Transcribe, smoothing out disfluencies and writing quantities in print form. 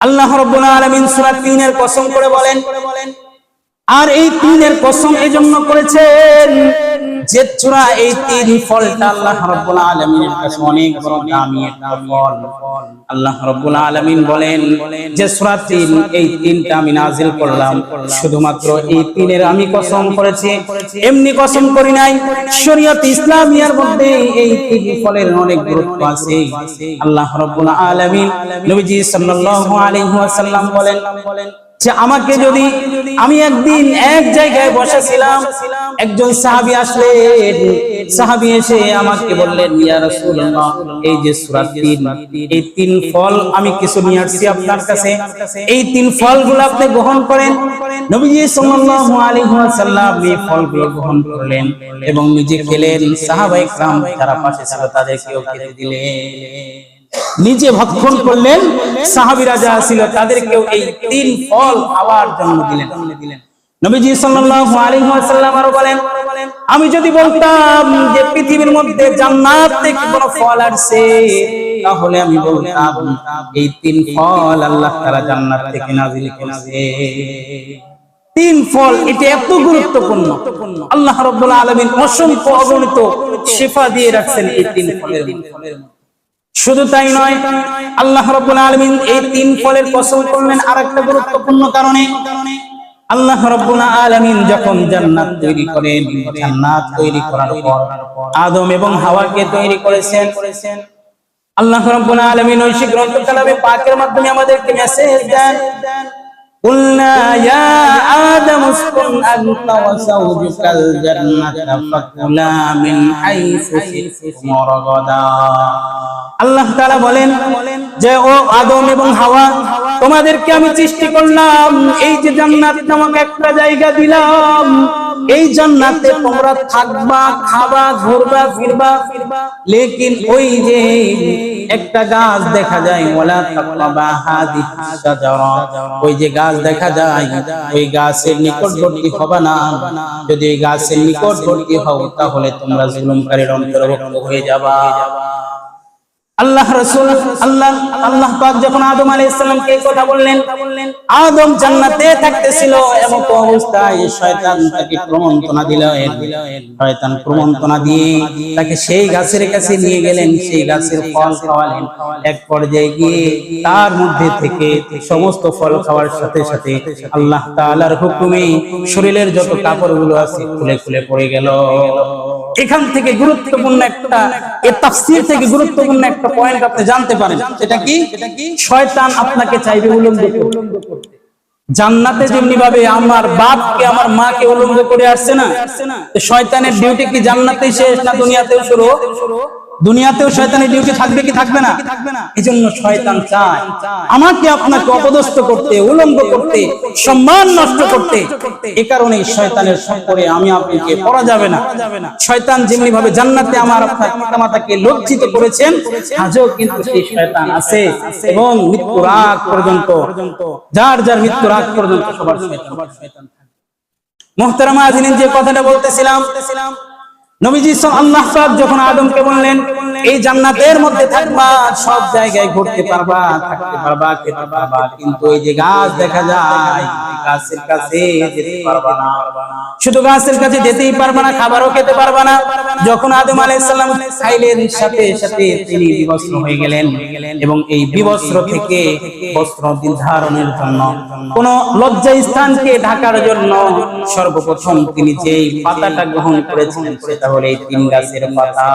আল্লাহ রাব্বুল আলামিন সূরা ৩ এর কসম করে বলেন, আর এই ৩ এর কসম এজন্য করেছেন যে চূড়া এই ৩ ফলটা আল্লাহ রাব্বুল আলামিনের কাছে অনেক বড় দামি একটা ফল। আল্লাহ রাব্বুল আলামিন বলেন যে সূরা ৩ এই ৩টা আমি নাযিল করলাম, শুধুমাত্র এই ৩ এর আমি কসম করেছি, এমনি কসম করি নাই। শরীয়ত ইসলামিয়ার মধ্যে এই ৩ ফলের অনেক গুরুত্ব আছে। আল্লাহ রাব্বুল আলামিন নবীজি সাল্লাল্লাহু আলাইহি ওয়াসাল্লাম বলেন যে আমাকে যদি আমি একদিন এক জায়গায় বসেছিলাম, একজন সাহাবী আসলেন, সাহাবী এসে আমাকে বললেন, ইয়া রাসূলুল্লাহ, এই যে সূরা ৩ এই ৩ ফল আমি কিছু নিয়ে আসছি আপনার কাছে, এই ৩ ফলগুলো আপনি গ্রহণ করেন। নবীজি সাল্লাল্লাহু আলাইহি ওয়াসাল্লাম এই ফলগুলো গ্রহণ করলেন এবং নিজে খেলেন, সাহাবায়ে কেরাম যারা পাশে ছিল তাদেরকেও খেতে দিলেন। নিজে ভক্ষণ করলেন, সাহাবীরা যারা ছিল তাদেরকেও এই ৩ ফল খাওয়ার জন্য দিলেন। নবীজি সাল্লাল্লাহু আলাইহি ওয়াসাল্লাম আরো বলেন, আমি যদি বলতাম যে পৃথিবীর মধ্যে জান্নাত থেকে কোন ফল আসছে, তাহলে আমি বলতাম এই ৩ ফল আল্লাহ তাআলা জান্নাত থেকে নাযিল করেছে। ৩ ফল এটা এত গুরুত্বপূর্ণ, আল্লাহ রাব্বুল আলামিন অসংখ্য অগণিত শিফা দিয়ে রাখছেন এই ৩ ফলের মধ্যে। শুধু তাই নয়, আল্লাহ রাব্বুল আলামিন এই ৩ ফলের কসম করলেন আরেকটা গুরুত্বপূর্ণ কারণে। আল্লাহ রাব্বুল আলামিন যখন জান্নাত তৈরি করেন, জান্নাত তৈরি করার পর আদম এবং হাওয়াকে তৈরি করেছেন, আল্লাহ রাব্বুল আলামিন ঐশী গ্রন্থ কালামে পাকের মাধ্যমে আমাদেরকে মেসেজ দেন, قلنا يا آدم اسكن أنت وزوجك الجنة فكلا من حيث شئتما رغدا। আল্লাহ তাআলা বলেন যে ও আদম এবং হাওয়া, তোমাদেরকে আমি সৃষ্টি করলাম, এই যে জান্নাত নামক একটা জায়গা দিলাম, এই জান্নাতে তোমরা থাকবা, খাবা, ঘুরবা ফিরবা, লেকিন ওই যে একটা গাছ দেখা যায়, ওয়ালা তাকরাবা হাদিহি শাজারা, ওই যে গাছ দেখা যায় ওই গাছের নিকটবর্তী হবে না। যদি এই গাছের নিকটবর্তী হও তাহলে তোমরা জুলুমকারীর অন্তর্ভুক্ত হয়ে যাবা। আল্লাহ রাসূল আল্লাহ পাক যখন আদম আলাইহিস সালামকে এই কথা বললেন, আদম জান্নাতে থাকতেছিল, এমন অবস্থায় শয়তান তাকে প্রমন্ত্রণা দিলেন। শয়তান প্রমন্ত্রণা দিয়ে তাকে সেই গাছের কাছে নিয়ে গেলেন, সেই গাছের ফল খাওয়ালেন। এক পর্যায়ে গিয়ে তার মধ্যে থেকে সমস্ত ফল খাওয়ার সাথে সাথে আল্লাহ তাআলার হুকুমে শরীরের যত কাপড়গুলো আছে খুলে খুলে পড়ে গেল। এখান থেকে গুরুত্বপূর্ণ একটা, এই তাফসীর থেকে গুরুত্বপূর্ণ একটা পয়েন্ট আপনি জানতে পারেন। এটা কি? শয়তান আপনাকে চাইবে উলঙ্গ করতে। জান্নাতে যেমনি ভাবে আমার বাপকে আমার মাকে উলঙ্গ করে আসছে না, শয়তানের ডিউটি কি জান্নাতেই শেষ না দুনিয়াতেও শুরু? দুনিয়াতেও শয়তানের ডিউটি থাকবে কি থাকবে না? এজন্য শয়তান চায় আমাকে আপনাকে অপদস্থ করতে, উলঙ্গ করতে, সম্মান নষ্ট করতে। এই কারণে শয়তানের সম্পর্কে আমি আপনাকে পড়া যাবে না। শয়তান যেমনি ভাবে জান্নাতে আমার আপনার পিতামাতাকে লজ্জিত করেছেন, আজও কিন্তু সেই শয়তান আছে এবং মৃত্যুর আগ পর্যন্ত, যার যার মৃত্যুর আগ পর্যন্ত সবার শয়তান। মুহতারামা আযিনিন, যে কথাটা বলতেছিলাম, নবীজি আল্লাহ পাক যখন আদমকে বললেন এই জান্নাতের মধ্যে থাকবা, সব জায়গায় ঘুরতে পারবা, থাকতে পারবা, খেতে পারবা, কিন্তু এই যে গাছ দেখা যায় গাছের কাছে যেতে পারবা না। শুধু গাছের কাছে যেতেই পারবা না, খাবারও খেতে পারবা না। যখন আদম আলাইহিস সালাম খাইলেন, সাথে সাথে তিনি বিবস্ত্র হয়ে গেলেন এবং এই বিবস্ত্র থেকে বস্ত্র ধারণের জন্য, কোন লজ্জা স্থানকে ঢাকার জন্য সর্বপ্রথম তিনি যেই পাতাটা গ্রহণ করেছিলেন সেটা হলো এই ৩ গাছের পাতা।